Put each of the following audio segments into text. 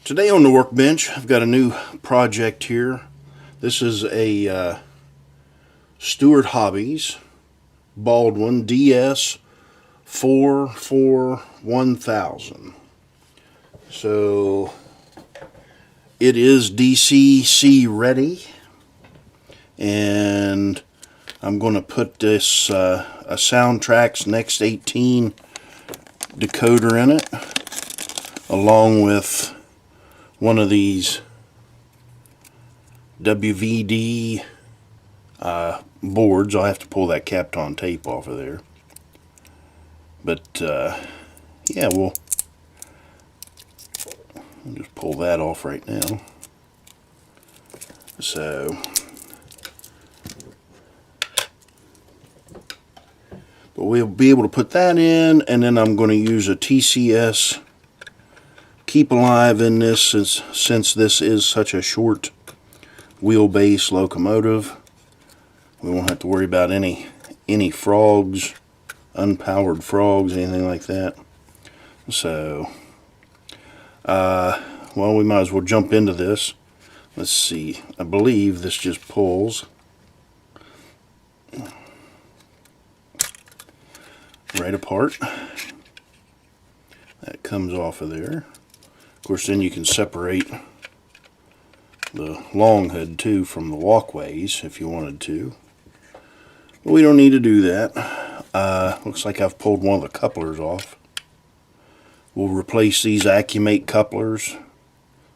Today on the workbench, I've got a new project here. This is a Stewart Hobbies Baldwin DS441,000. So it is DCC ready, and I'm going to put this a Soundtraxx Next18 decoder in it, along with one of these WVD boards. I'll have to pull that Kapton tape off of there. But yeah, we'll just pull that off right now. So but we'll be able to put that in, and then I'm going to use a TCS Keep Alive in this, since this is such a short wheelbase locomotive. We won't have to worry about any frogs, unpowered frogs, anything like that. So well, we might as well jump into this. Let's see, I believe this just pulls right apart. That comes off of there. Of course, then you can separate the long head too from the walkways if you wanted to. But we don't need to do that. Looks like I've pulled one of the couplers off. We'll replace these Accumate couplers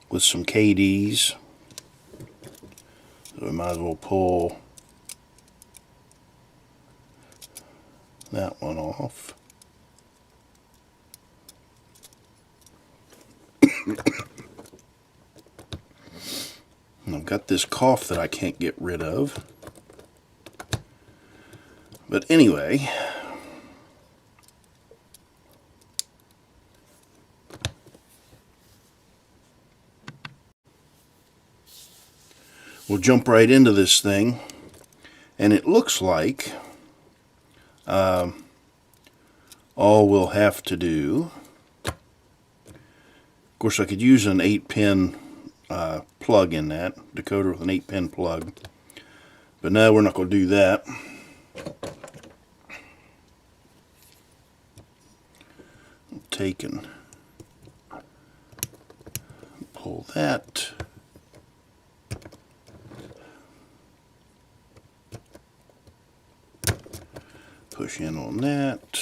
with some KDs. So we might as well pull that one off. And I've got this cough that I can't get rid of. But anyway, we'll jump right into this thing, and it looks like all we'll have to do, of course I could use an 8-pin plug in that, decoder with an 8-pin plug, but no, we're not going to do that. Take and pull that. Push in on that.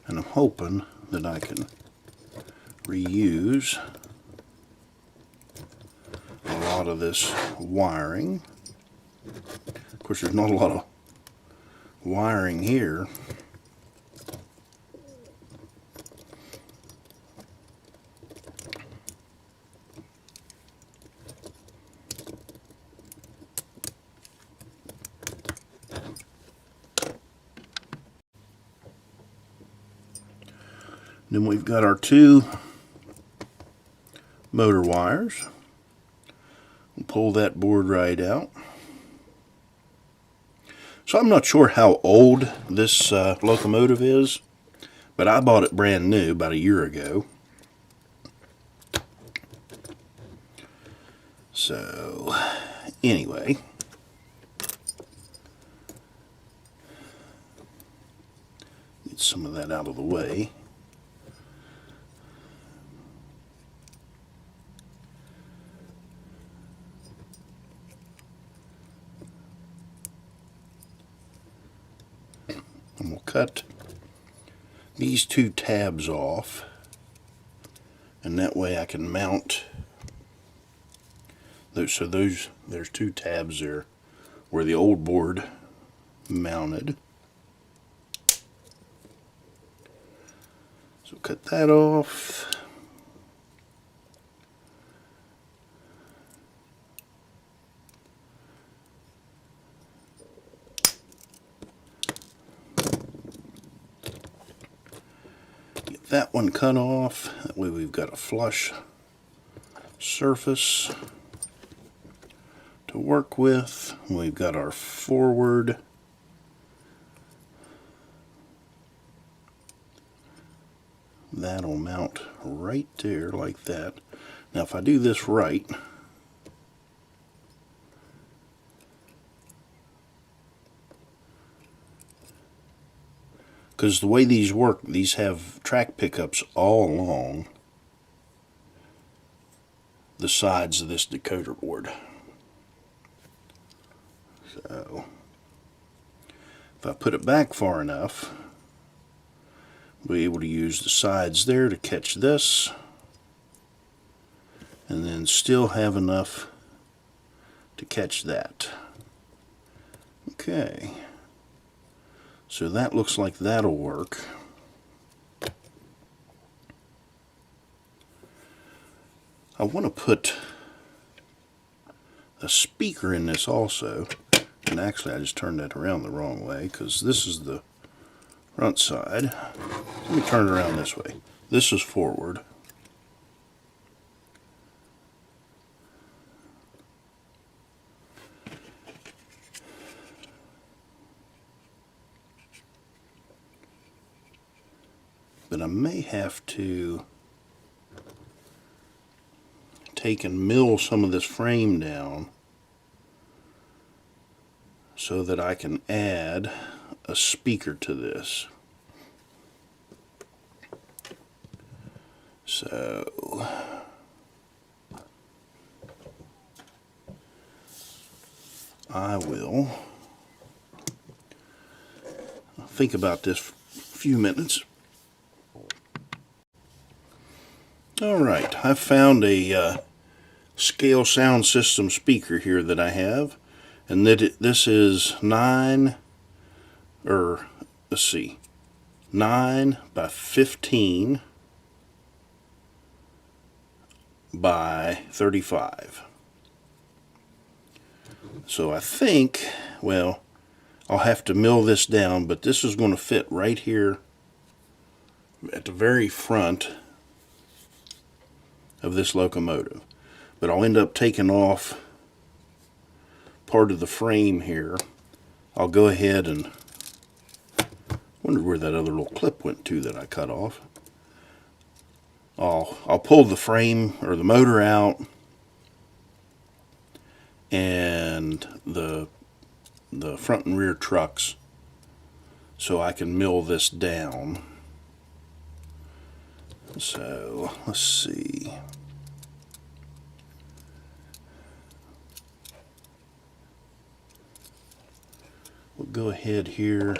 And I'm hoping that I can reuse a lot of this wiring. Of course, there's not a lot of wiring here. Then we've got our two motor wires. We'll pull that board right out. So I'm not sure how old this locomotive is, but I bought it brand new about a year ago. So anyway, get some of that out of the way. And we'll cut these two tabs off, and that way I can mount those. So there's two tabs there where the old board mounted. So cut that off. That one cut off. That way we've got a flush surface to work with. We've got our forward That'll mount right there like that. Now if I do this right, because the way these work, these have track pickups all along the sides of this decoder board. So if I put it back far enough, I'll be able to use the sides there to catch this, and then still have enough to catch that. Okay, so that looks like that'll work. I want to put a speaker in this also, and actually I just turned that around the wrong way because this is the front side. Let me turn it around this way. This is forward. But I may have to take and mill some of this frame down so that I can add a speaker to this. So I will think about this for a few minutes. Alright, I've found a scale sound system speaker here that I have, and that this is 9 by 15 by 35. So I think, well, I'll have to mill this down, but this is going to fit right here at the very front of this locomotive. But I'll end up taking off part of the frame here. I'll go ahead and wonder where that other little clip went to that I cut off. I'll pull the frame or the motor out and the front and rear trucks so I can mill this down. So let's see. We'll go ahead here,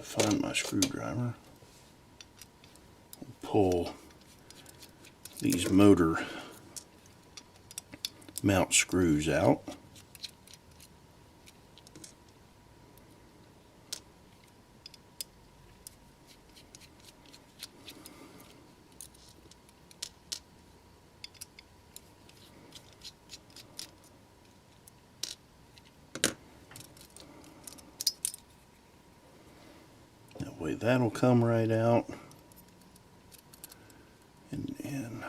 find my screwdriver, pull these motor mount screws out. That way that'll come right out. And then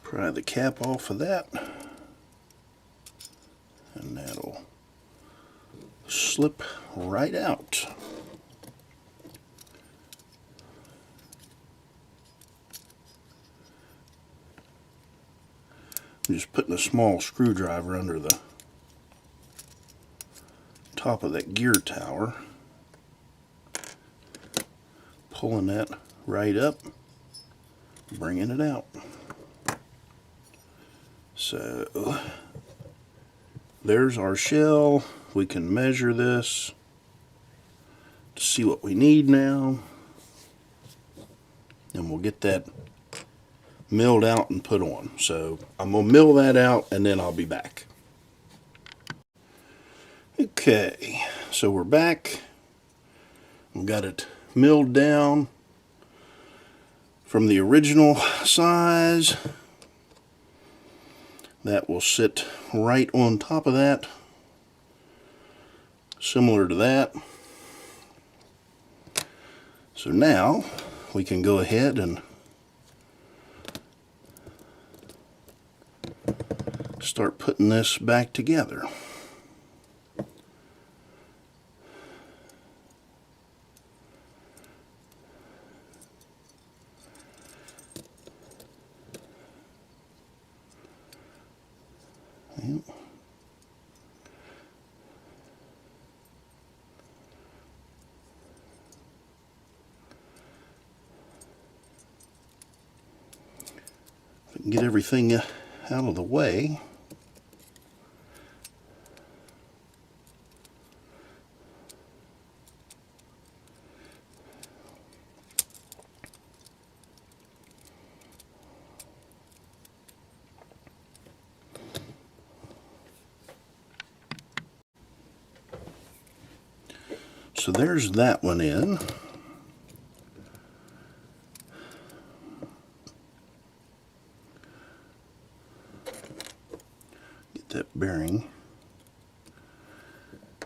pry the cap off of that, and that'll slip right out. I'm just putting a small screwdriver under the top of that gear tower, pulling that right up, bringing it out. So there's our shell. We can measure this to see what we need now, and we'll get that milled out and put on. So I'm going to mill that out and then I'll be back. Okay, so we're back. We've got it milled down. from the original size. That will sit right on top of that, similar to that. So now we can go ahead and start putting this back together. Get everything out of the way. So there's that one in. That bearing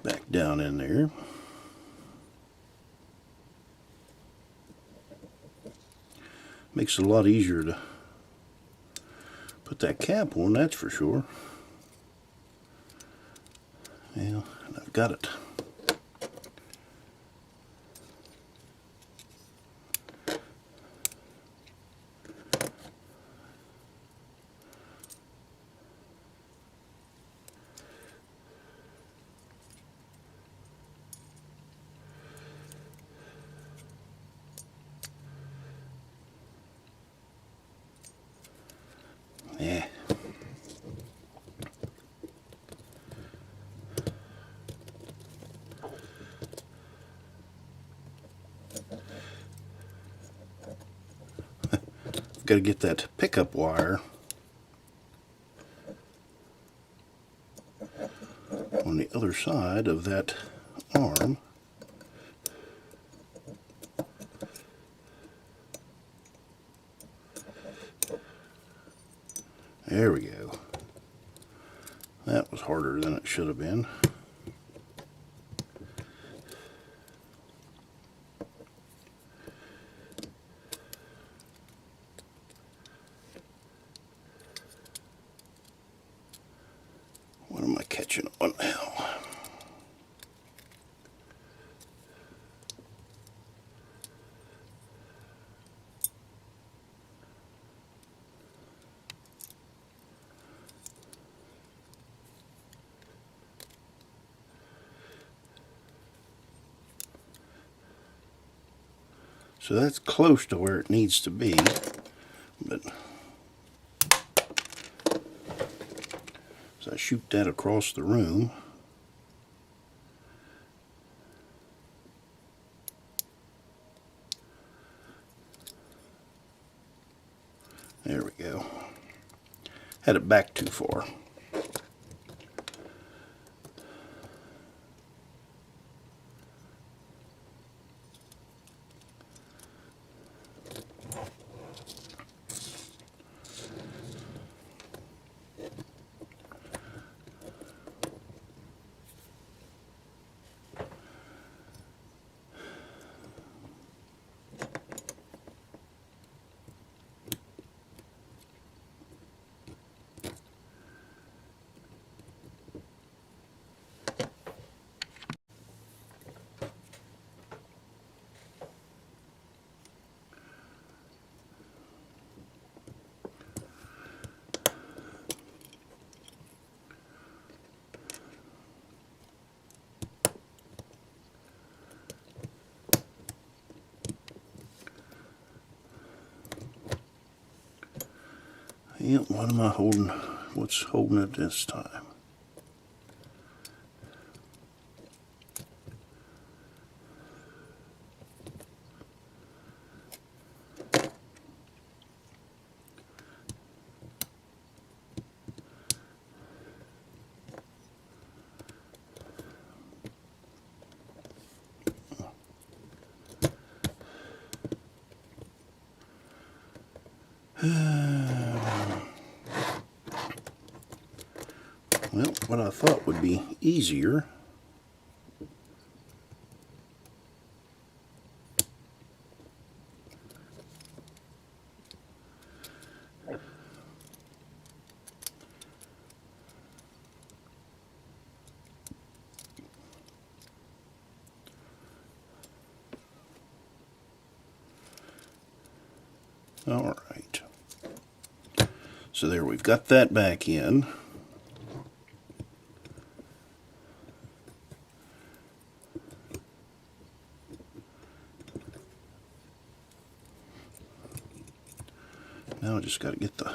back down in there. Makes it a lot easier to put that cap on, that's for sure. Well, and I've got it. Yeah. Got to get that pickup wire on the other side of that arm. There we go. That was harder than it should have been. What am I catching on now? So that's close to where it needs to be, but as I shoot that across the room, there we go. Had it back too far. Yep, what am I holding? What's holding it this time? Well, what I thought would be easier all right. So there, we've got that back in. Now I just got to get the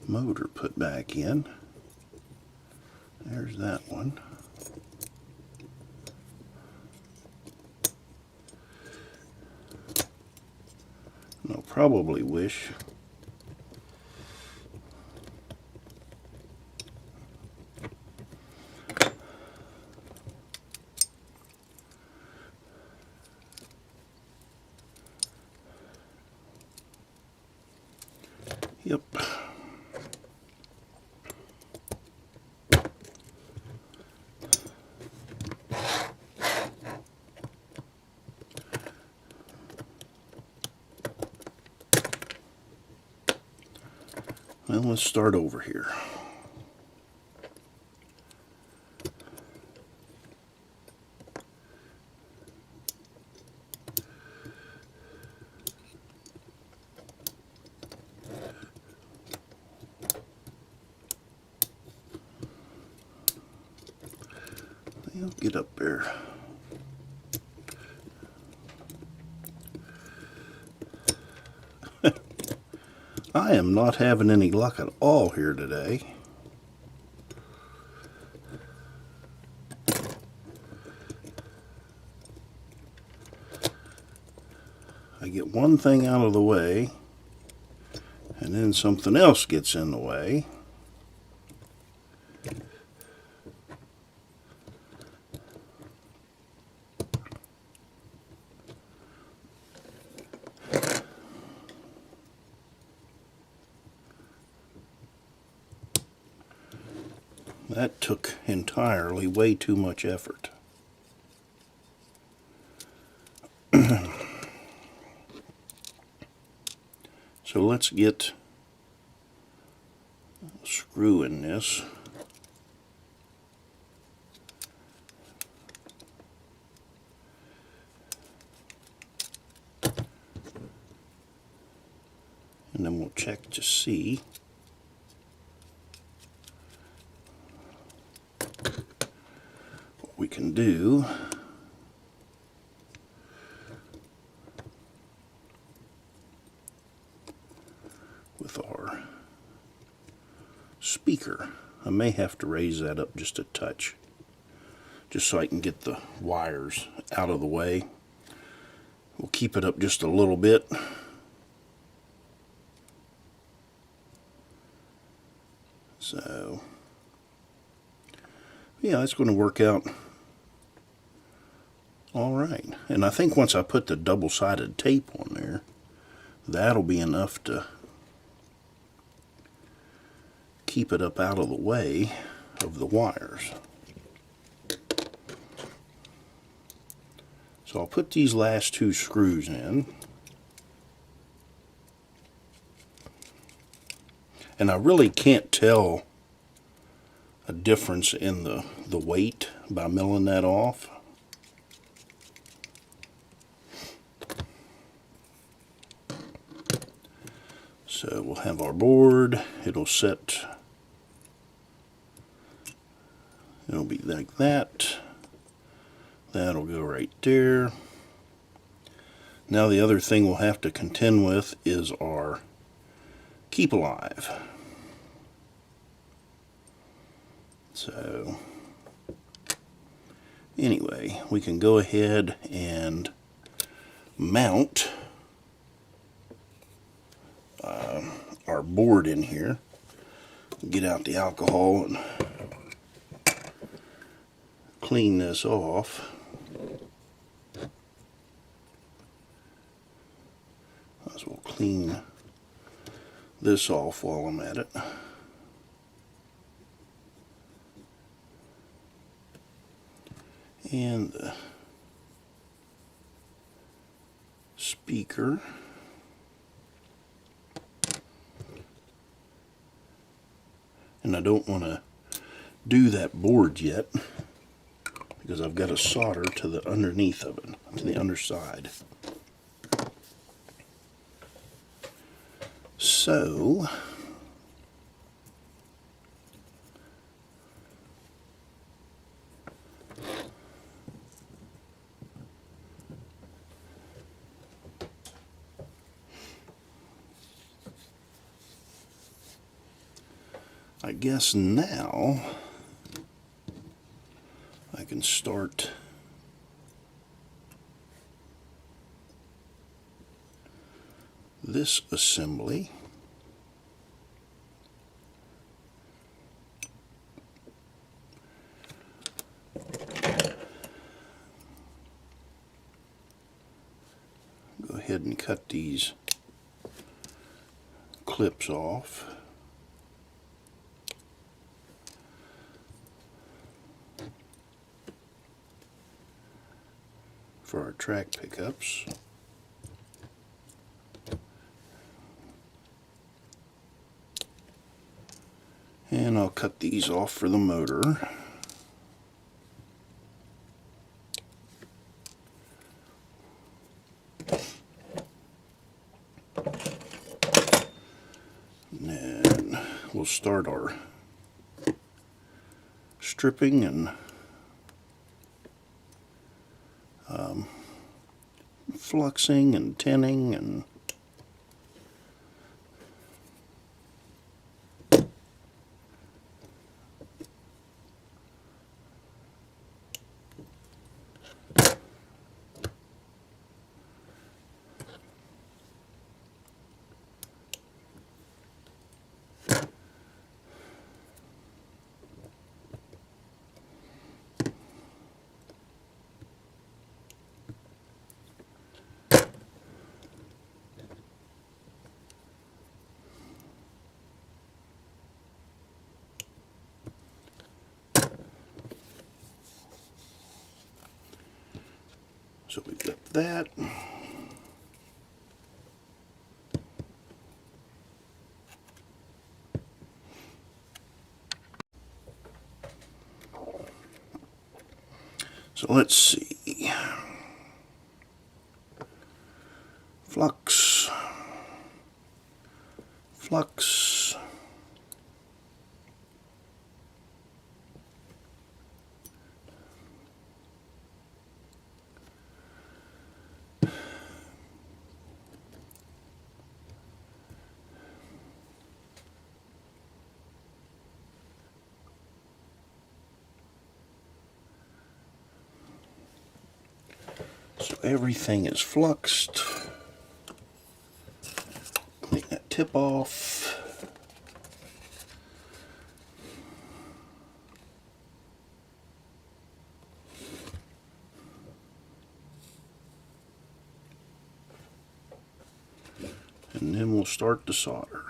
motor put back in. There's that one. And I'll probably wish yep. Well, let's start over here. I'll get up there. I am not having any luck at all here today. I get one thing out of the way, and then something else gets in the way. That took entirely way too much effort. So let's get a screw in this. And then we'll check to see what we can do. With our speaker. I may have to raise that up just a touch, just so I can get the wires out of the way. We'll keep it up just a little bit. So, yeah, that's going to work out all right. And I think once I put the double-sided tape on there, that'll be enough to keep it up out of the way of the wires. So I'll put these last two screws in. And I really can't tell a difference in the weight by milling that off. So we'll have our board. It'll set. It'll be like that. That'll go right there. Now the other thing we'll have to contend with is our Keep Alive. So anyway, we can go ahead and mount our board in here. Get out the alcohol and clean this off. Might as well clean this off while I'm at it. And the speaker. And I don't want to do that board yet because I've got to solder to the underneath of it, to the underside. So I guess now I can start this assembly. Go ahead and cut these clips off. For our track pickups. And I'll cut these off for the motor. And we'll start our stripping and fluxing and tinning and so we've got that. So let's see. Flux. Flux. So everything is fluxed. Clean that tip off. And then we'll start the solder.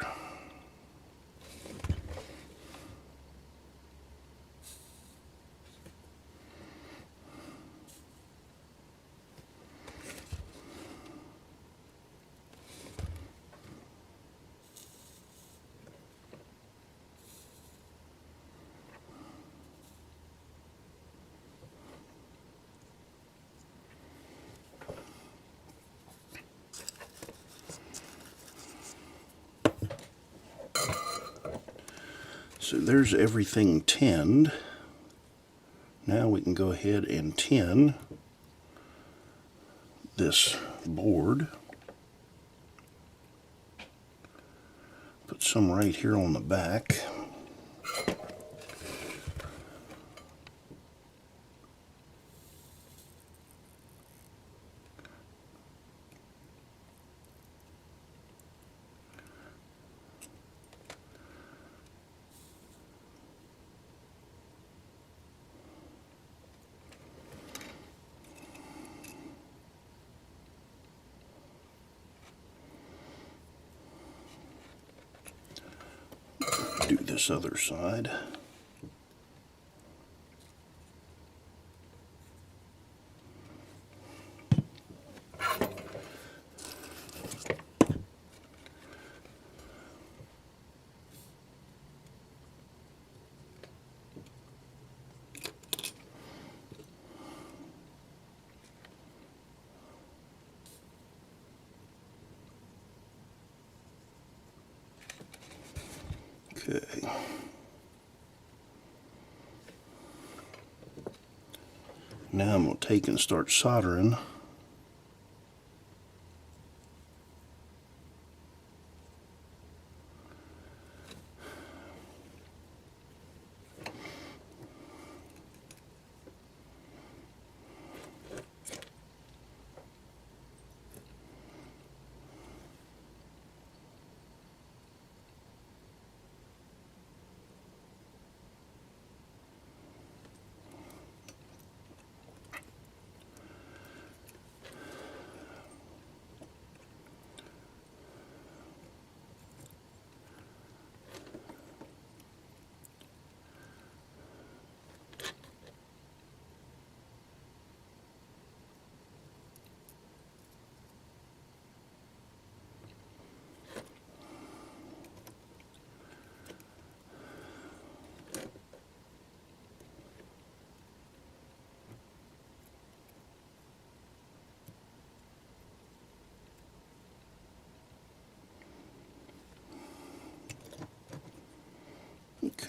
So there's everything tinned. Now we can go ahead and tin this board. Put some right here on the back. this other side. Okay. Now I'm going to take and start soldering.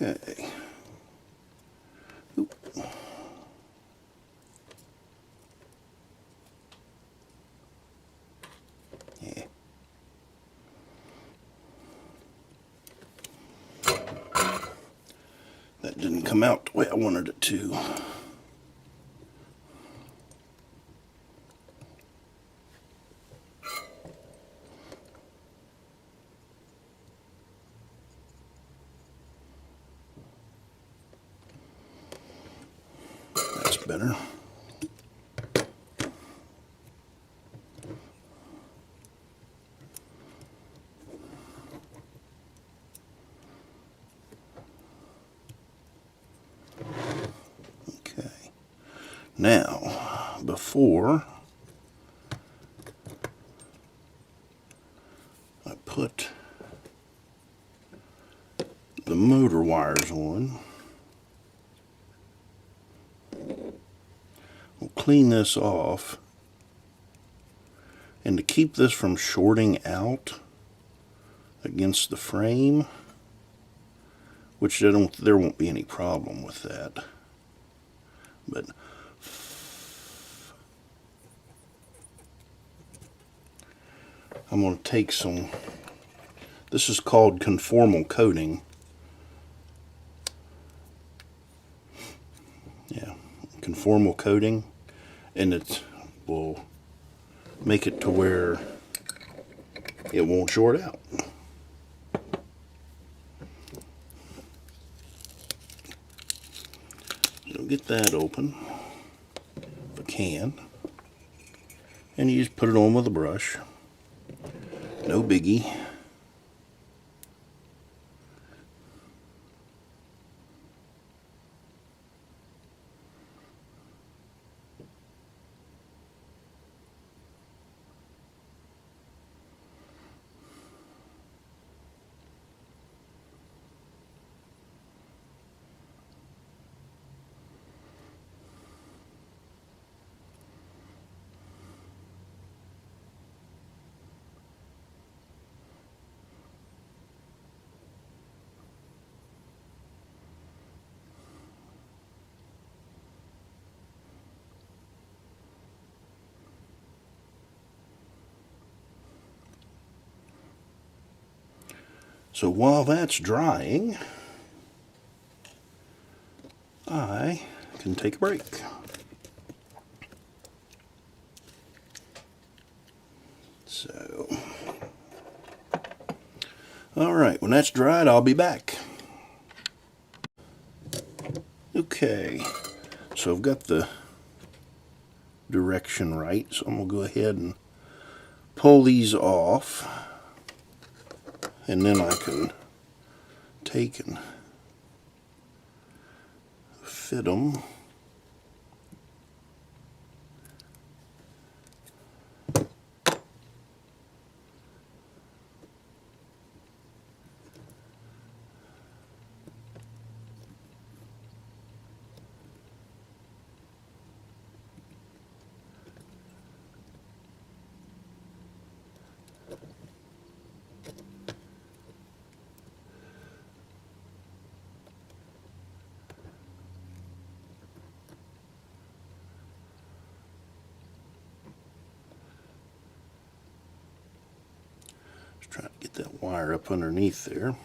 Okay. Oop. Yeah. That didn't come out the way I wanted it to. That's better. Okay. Now, before I put the motor wires on, we'll clean this off, and to keep this from shorting out against the frame, which there won't be any problem with that, but I'm going to take some, this is called conformal coating. Yeah, conformal coating, and it will make it to where it won't short out. So get that open, if I can, and you just put it on with a brush. No biggie. So while that's drying, I can take a break. So, all right, when that's dried, I'll be back. Okay, so I've got the direction right, so I'm gonna go ahead and pull these off, and then I can take and fit them. Try to get that wire up underneath there.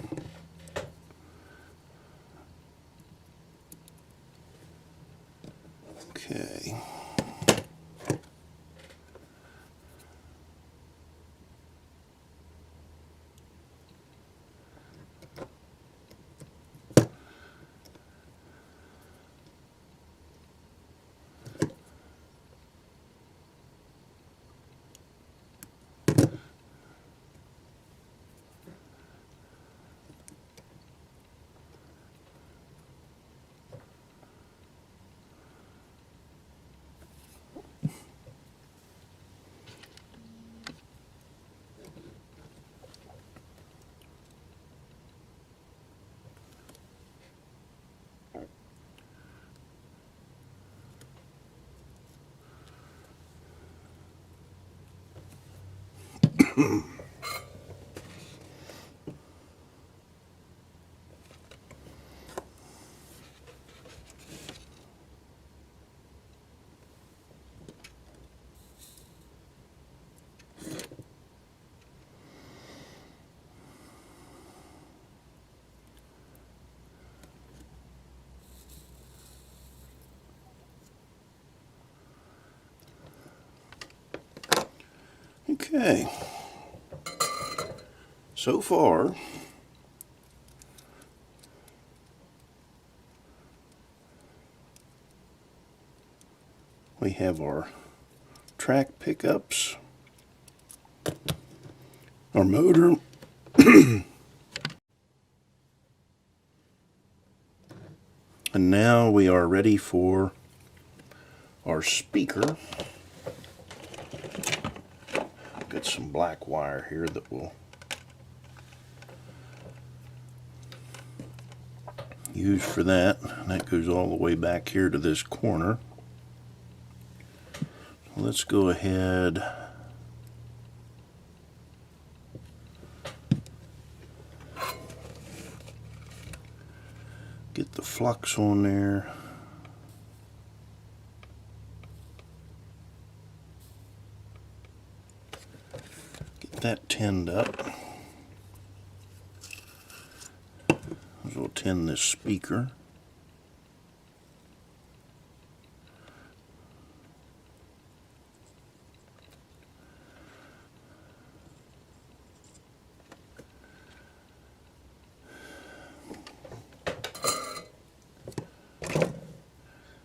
Okay. Okay, so far we have our track pickups, our motor, and now we are ready for our speaker. Got some black wire here that will use for that. And that goes all the way back here to this corner. Let's go ahead get the flux on there. That tinned up. We'll tin this speaker.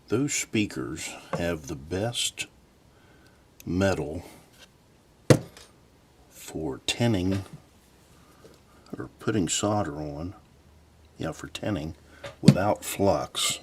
Those speakers have the best metal for tinning or putting solder on, for tinning without flux.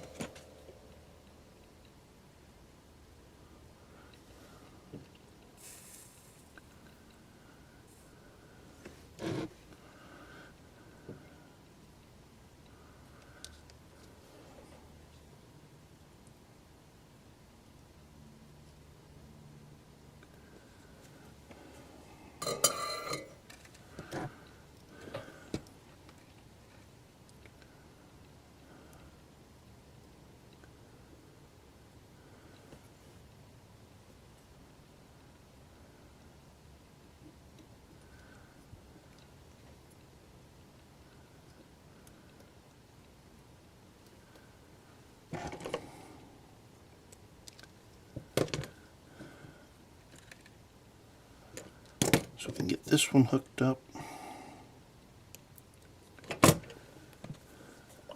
So we can get this one hooked up.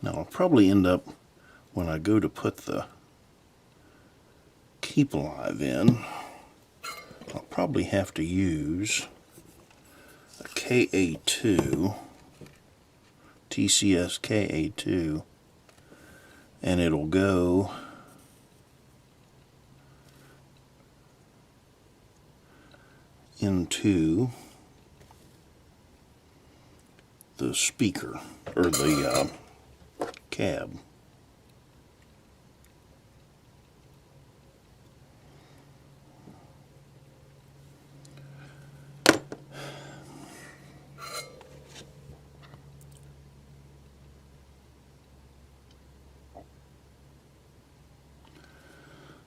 Now I'll probably end up, when I go to put the Keep Alive in, I'll probably have to use a KA2, TCS KA2, and it'll go into the speaker, or the cab.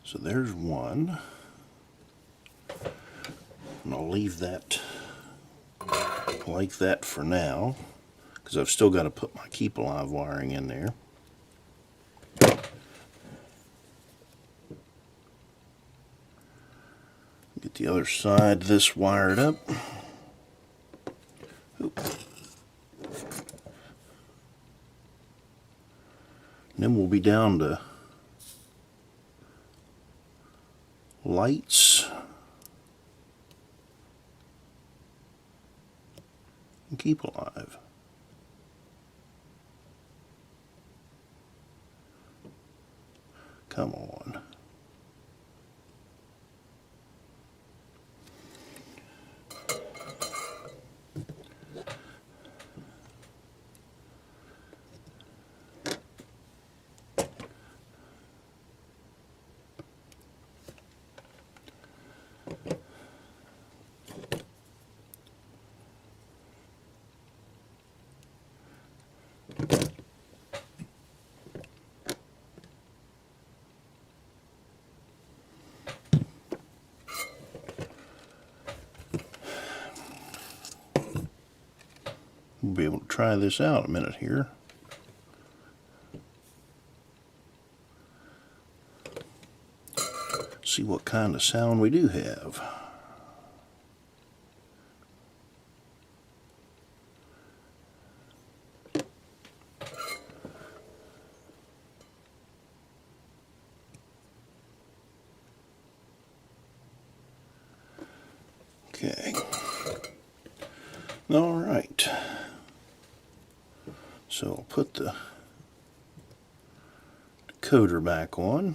So there's one, and I'll leave that like that for now, because I've still got to put my Keep Alive wiring in there. Get the other side of this wired up. Oop. And then we'll be down to lights and Keep Alive. Come on. We'll be able to try this out a minute here. See what kind of sound we do have. Okay. All right. So I'll put the decoder back on.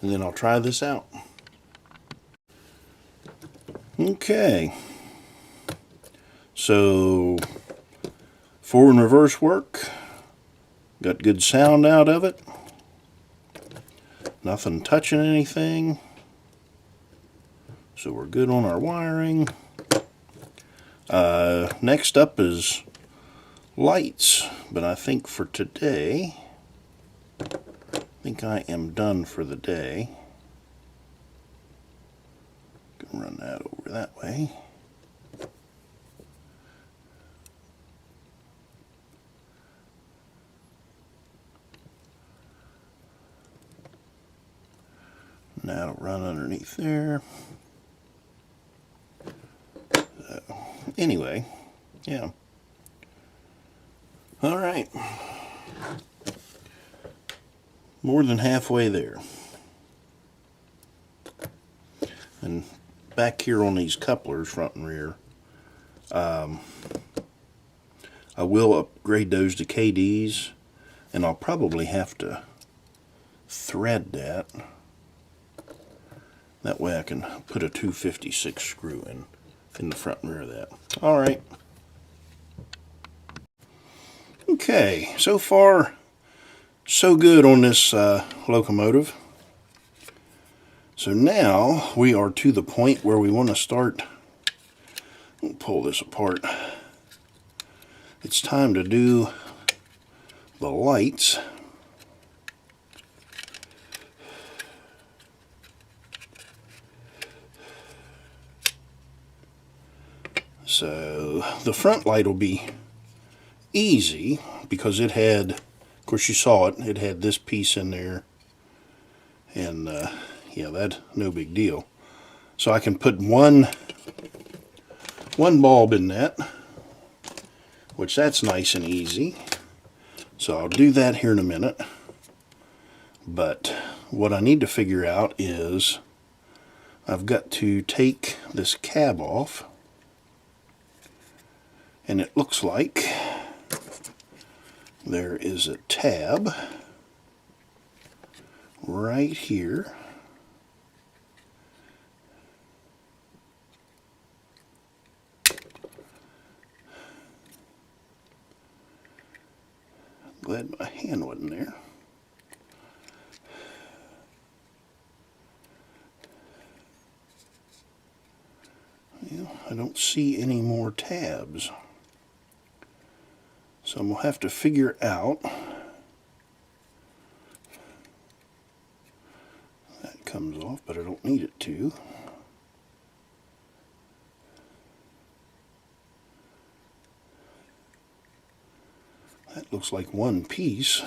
And then I'll try this out. Okay. So forward and reverse work. Got good sound out of it. Nothing touching anything. So we're good on our wiring. Next up is lights, but I think for today, I think I am done for the day. Can run that over that way. And that'll run underneath there. Anyway, yeah. All right. More than halfway there. And back here on these couplers, front and rear, I will upgrade those to KDs, and I'll probably have to thread that. That way I can put a 256 screw in the front and rear of that. All right. Okay, so far so good on this locomotive. So now we are to the point where we want to start. We'll pull this apart. It's time to do the lights. So the front light will be easy because it had, of course you saw it, it had this piece in there, and yeah, that's no big deal. So I can put one bulb in that, which that's nice and easy. So I'll do that here in a minute. But what I need to figure out is I've got to take this cab off. And it looks like there is a tab right here. Glad my hand wasn't there. Well, I don't see any more tabs. So I'm going to have to figure out. That comes off, but I don't need it to. That looks like one piece.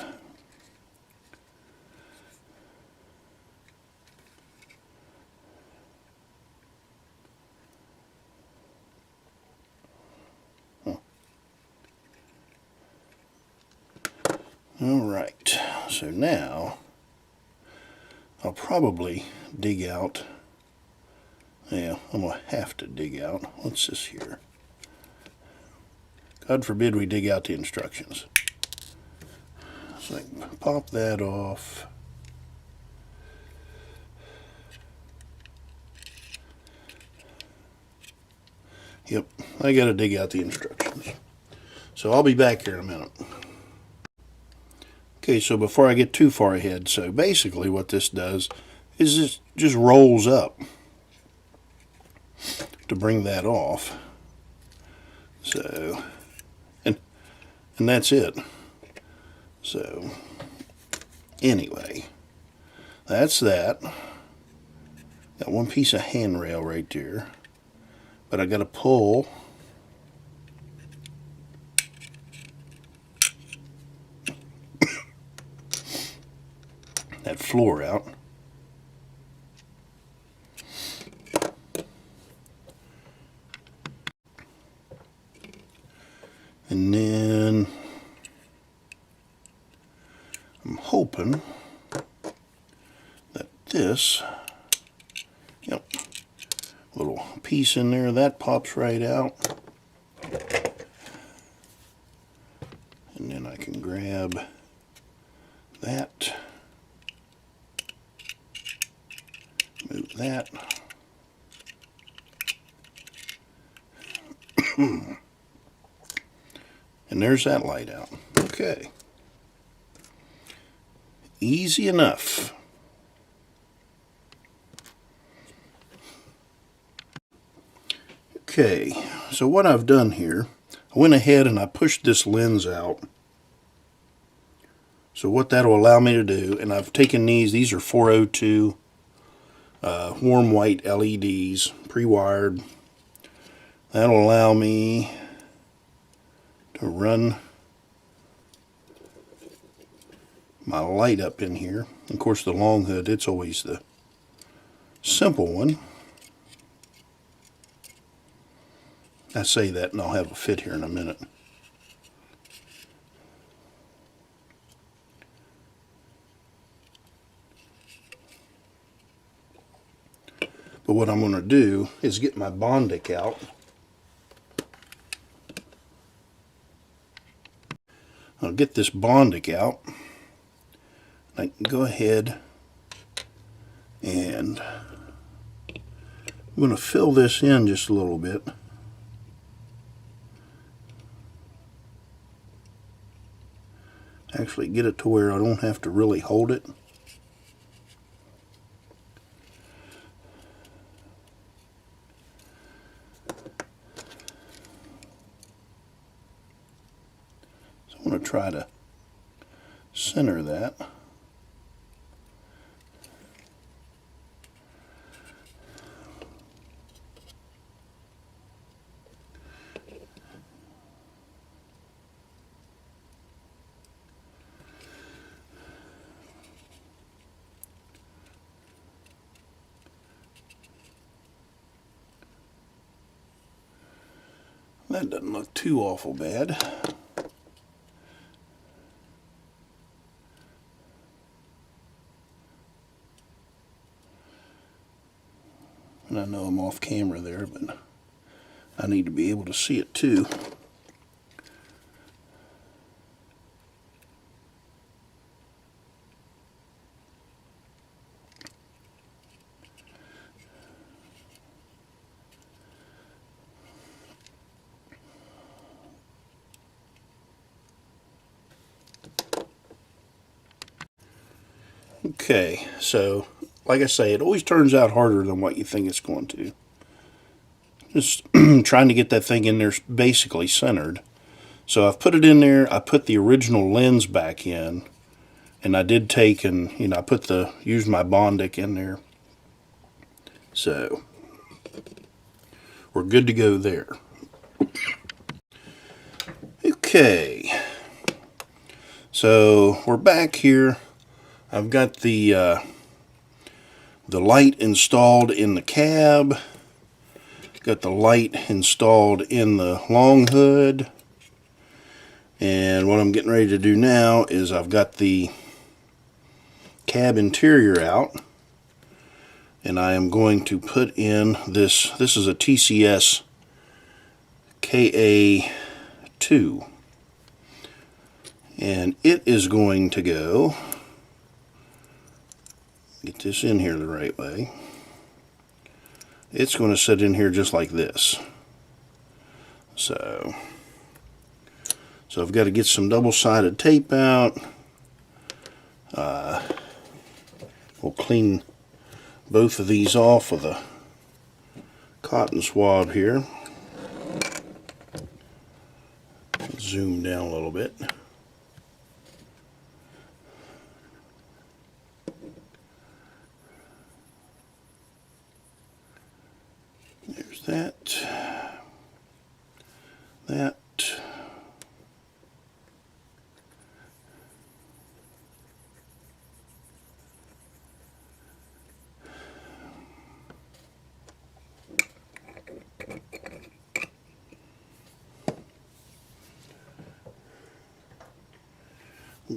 Huh. All right, so now I'll probably dig out. Yeah, I'm going to have to dig out. What's this here? God forbid we dig out the instructions. So I can pop that off. Yep, I got to dig out the instructions. So I'll be back here in a minute. Okay, so before I get too far ahead, so basically what this does is this just rolls up to bring that off. So, and that's it. So, anyway, that's that. Got one piece of handrail right there, but I got to pull that floor out. And then I'm hoping that this, yep, little piece in there, that pops right out. And then I can grab that, move that. And there's that light out. Okay. Easy enough. Okay, so what I've done here, I went ahead and I pushed this lens out. So what that'll allow me to do, and I've taken these are 402 warm white LEDs, pre-wired. That'll allow me to run my light up in here. Of course, the long hood, it's always the simple one. I say that and I'll have a fit here in a minute. But what I'm going to do is get my Bondic out. I'll get this Bondic out. I can go ahead and I'm going to fill this in just a little bit. Actually get it to where I don't have to really hold it. So I'm going to try to center that. That doesn't look too awful bad. And I know I'm off camera there, but I need to be able to see it too. Okay, so like I say, it always turns out harder than what you think it's going to. Just trying to get that thing in there basically centered. So I've put it in there, I put the original lens back in, and I did take and, I used my Bondic in there. So we're good to go there. Okay, so we're back here. I've got the light installed in the cab. Got the light installed in the long hood. And what I'm getting ready to do now is I've got the cab interior out. And I am going to put in this is a TCS KA2. And it is going to go, get this in here the right way. It's going to sit in here just like this. So I've got to get some double-sided tape out. We'll clean both of these off with a cotton swab here. Zoom down a little bit. There's that. That.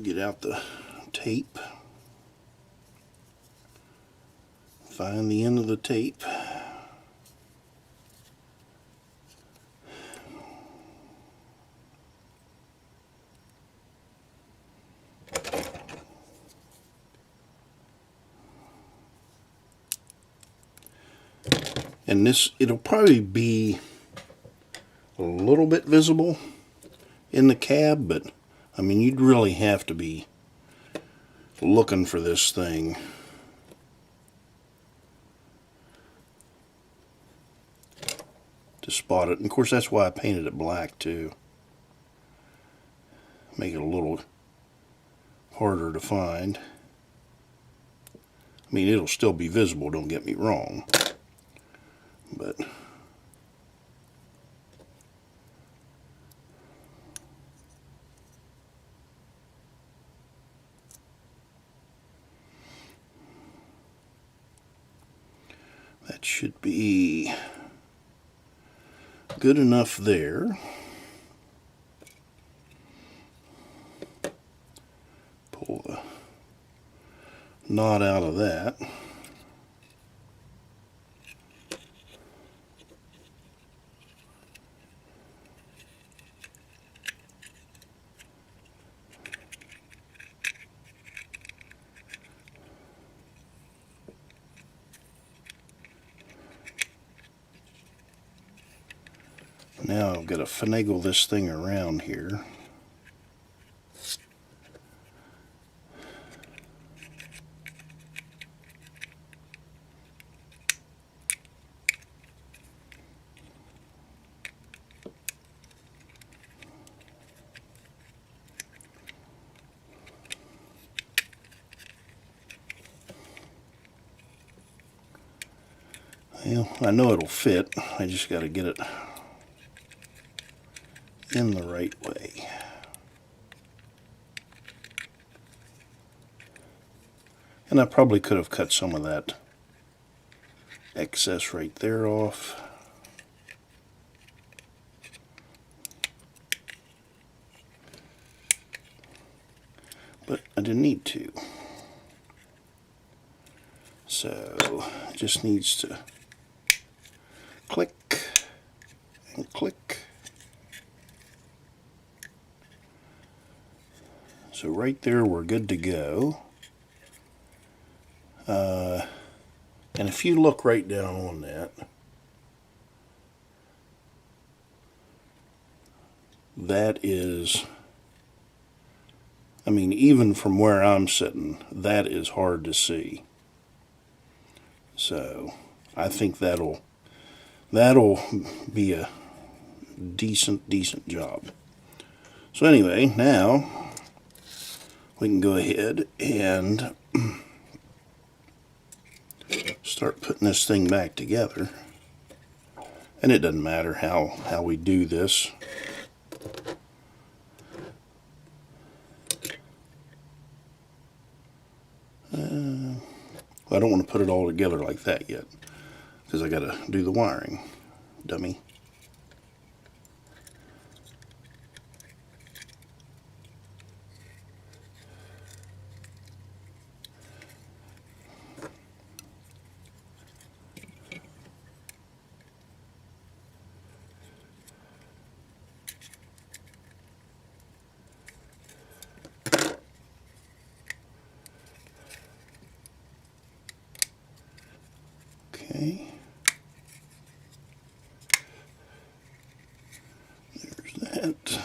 Get out the tape. Find the end of the tape. And this, it'll probably be a little bit visible in the cab, but I mean, you'd really have to be looking for this thing. To spot it. And of course, that's why I painted it black too. Make it a little harder to find. I mean, it'll still be visible, don't get me wrong. But that should be good enough there. Pull the knot out of that. Now I've got to finagle this thing around here. Well, I know it'll fit. I just got to get it in the right way. And I probably could have cut some of that excess right there off. But I didn't need to. So it just needs to click and click. So right there we're good to go. And if you look right down on that, that is I mean, even from where I'm sitting, that is hard to see. So I think that'll be a decent job. So anyway, now we can go ahead and start putting this thing back together. And it doesn't matter how we do this. I don't want to put it all together like that yet, because I got to do the wiring, dummy. Okay. There's that.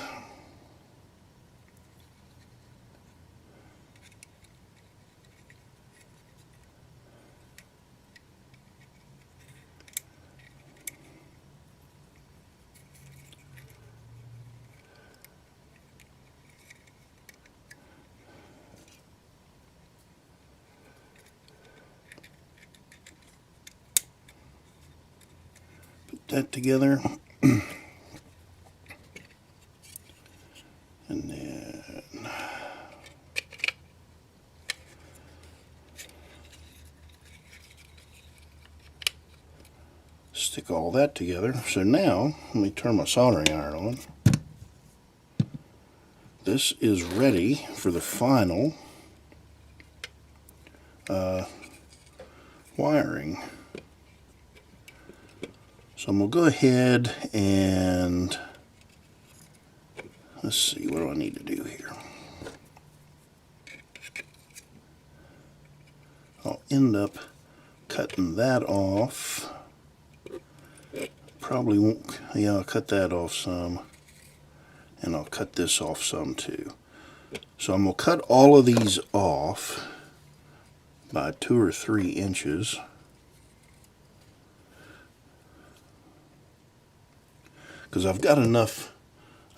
Put that together. And then stick all that together. So now, let me turn my soldering iron on. This is ready for the final wiring. So I'm going to go ahead and let's see, what do I need to do here? I'll end up cutting that off. Probably won't, yeah, I'll cut that off some. And I'll cut this off some too. So I'm going to cut all of these off by 2 or 3 inches. Because I've got enough,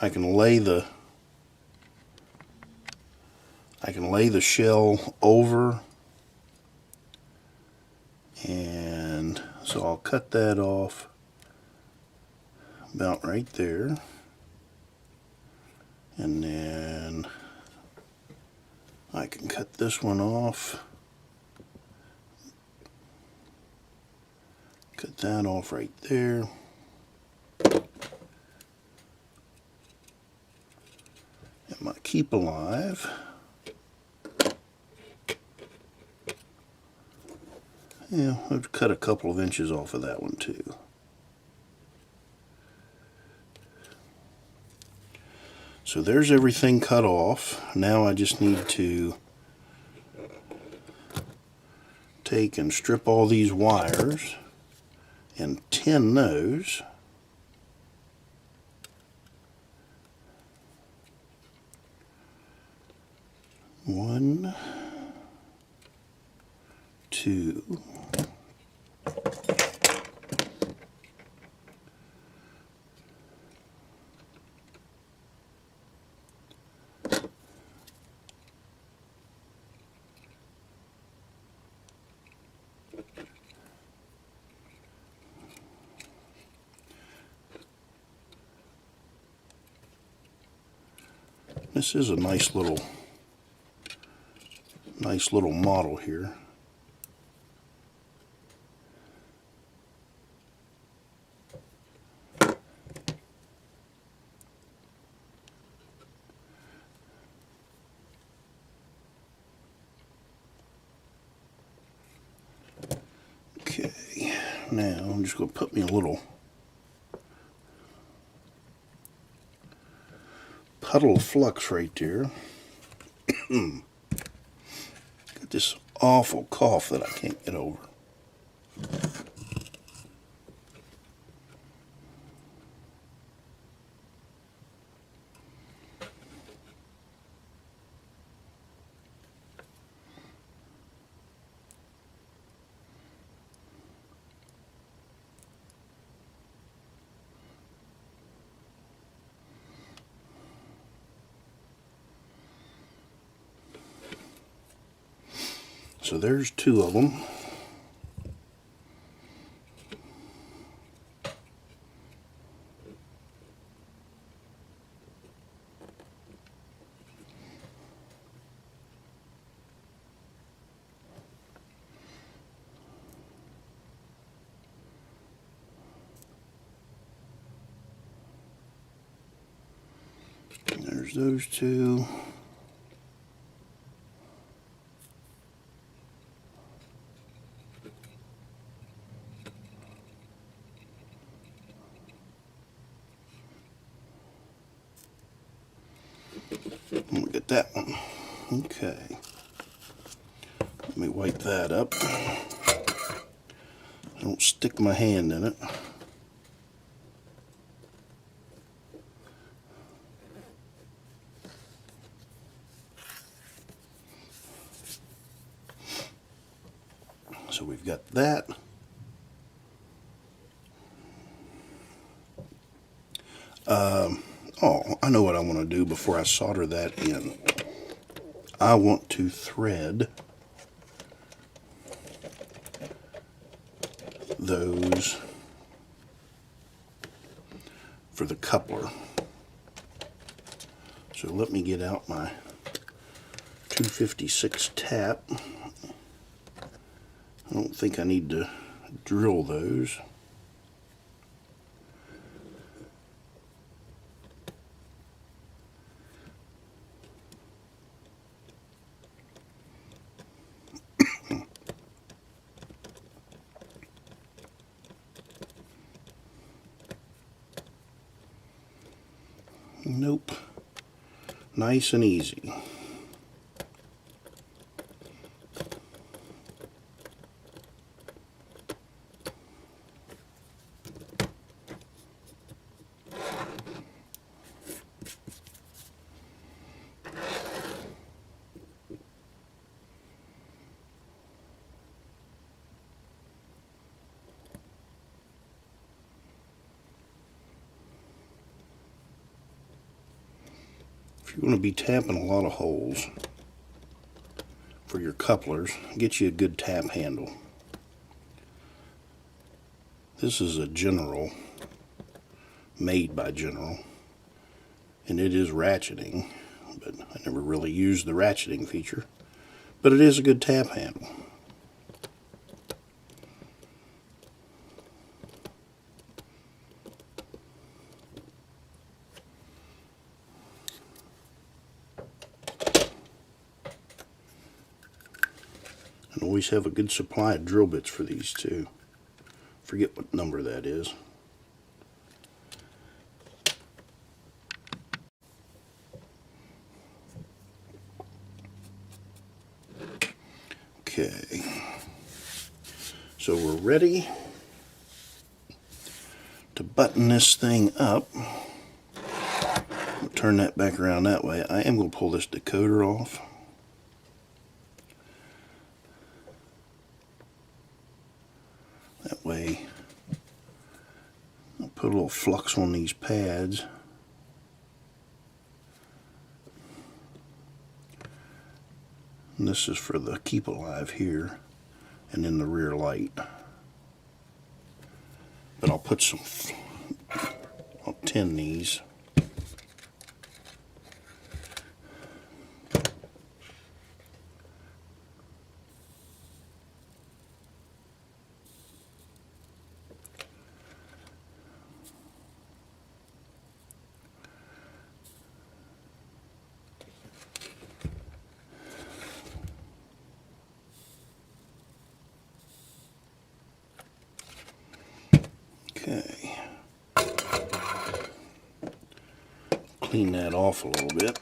I can lay the shell over, and so I'll cut that off about right there, and then I can cut this one off, cut that off right there. And my Keep Alive. Yeah, I've cut a couple of inches off of that one too. So there's everything cut off. Now I just need to take and strip all these wires and tin those. One, two, this is a nice little model here. Okay, now I'm just going to put me a little puddle of flux right there. Got this awful cough that I can't get over. So there's two of them. There's those two. We'll get that one. Okay. Let me wipe that up. I don't stick my hand in it. So we've got that. Oh, I know what I want to do before I solder that in. I want to thread those for the coupler. So let me get out my 256 tap. I don't think I need to drill those. Nope. Nice and easy. If you want to be tapping a lot of holes for your couplers, get you a good tap handle. This is a General, made by General, and it is ratcheting, but I never really used the ratcheting feature, but it is a good tap handle. And always have a good supply of drill bits for these too. Forget what number that is. Okay, so we're ready to button this thing up. We'll turn that back around that way. I am going to pull this decoder off. That way, I'll put a little flux on these pads. And this is for the Keep Alive here, and then the rear light. But I'll put some, I'll tin these. Okay. Clean that off a little bit.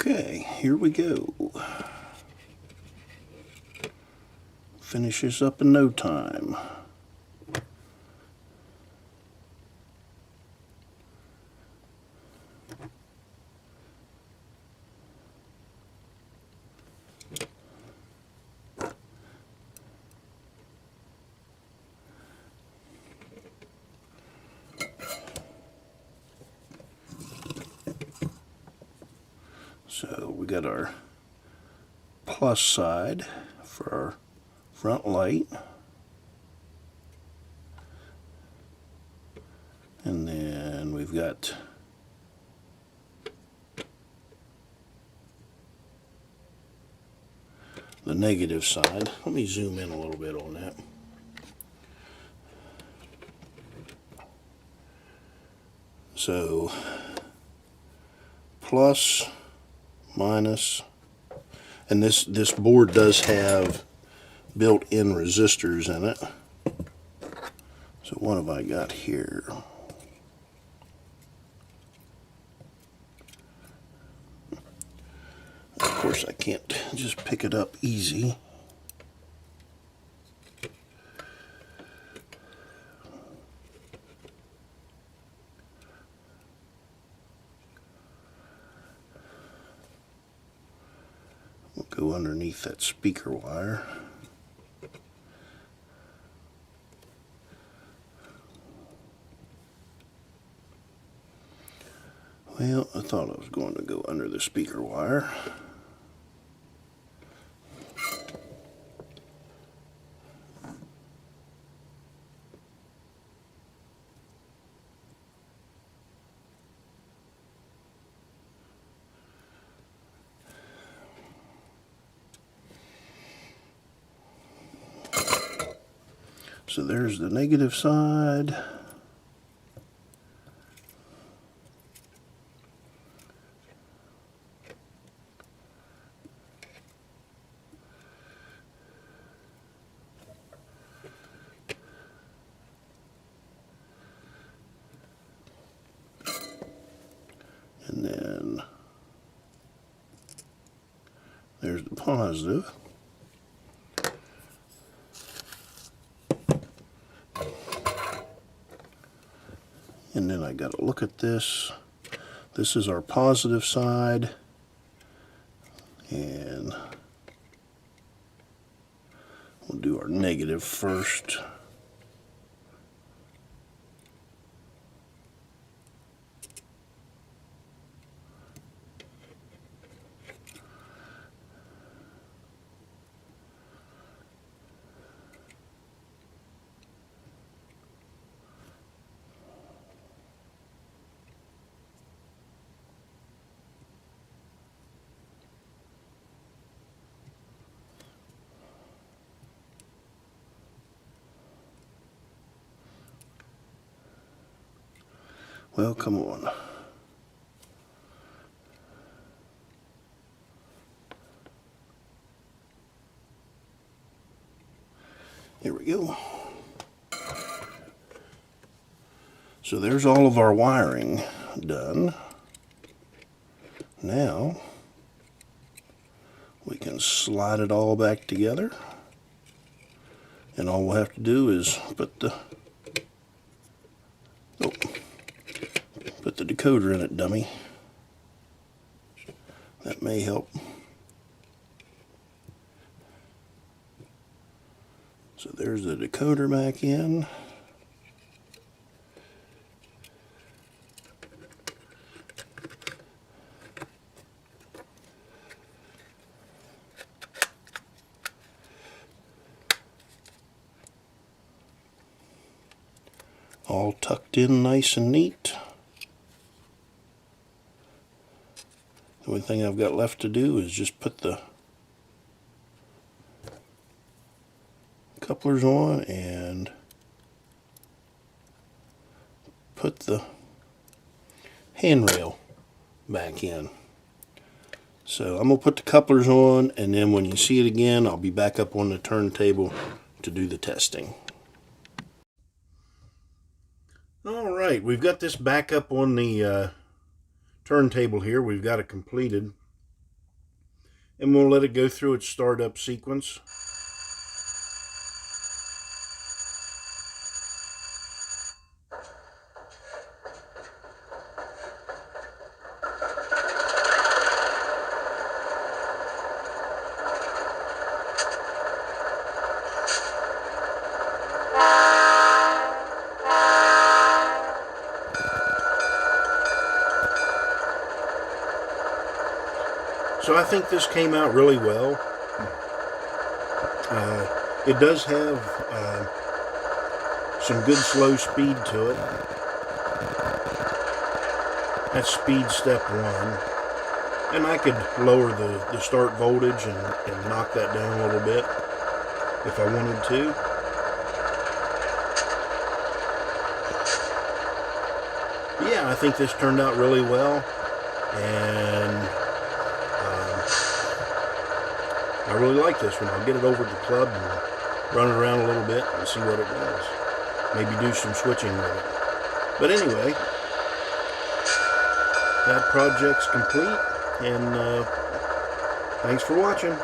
Okay, here we go. Finish this up in no time. So we got our plus side for our front light. And then we've got the negative side. Let me zoom in a little bit on that. So plus, minus, and this board does have built-in resistors in it. So what have I got here? Of course I can't just pick it up easy. We'll go underneath that speaker wire. Well, I thought I was going to go under the speaker wire. So there's the negative side. And then there's the positive. And then I got to look at this. This is our positive side. And we'll do our negative first. Well, come on. Here we go. So there's all of our wiring done. Now we can slide it all back together. And all we'll have to do is put the decoder in it, dummy. That may help. So there's the decoder back in. All tucked in nice and neat. The only thing I've got left to do is just put the couplers on and put the handrail back in. So I'm going to put the couplers on, and then when you see it again, I'll be back up on the turntable to do the testing. Alright, we've got this back up on the turntable here. We've got it completed. and we'll let it go through its startup sequence. So I think this came out really well. It does have some good slow speed to it. That's speed step 1. And I could lower the start voltage and knock that down a little bit if I wanted to. Yeah, I think this turned out really well. And I really like this one. I'll get it over to the club and run it around a little bit and see what it does. Maybe do some switching with it. But anyway, that project's complete, and thanks for watching.